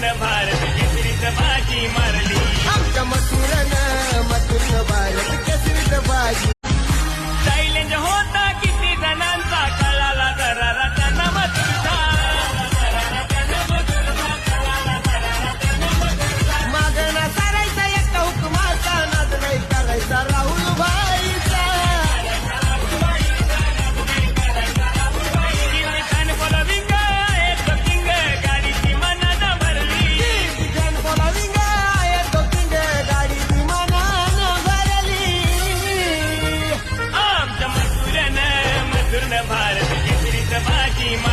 मथुरनं भारत केसरीत बाजी मारली. आमच्या मथुरनं भारत केसरीत बाजी. चॅलेंज होता किती जणांचा कळाला दरारा त्यांना मथुरचा. मागणा सारायचा एका हुकुमाचा नाद नाही करायचा राहुल भाईचा. फॅन फॉलोविंग आहे तो किंग गाडीची मनानं भरली. फॅन फॉलोविंग आहे तो किंग गाडीची मनानं भरली. आमच्या मथुरनं भारत केसरीत बाजी मारली.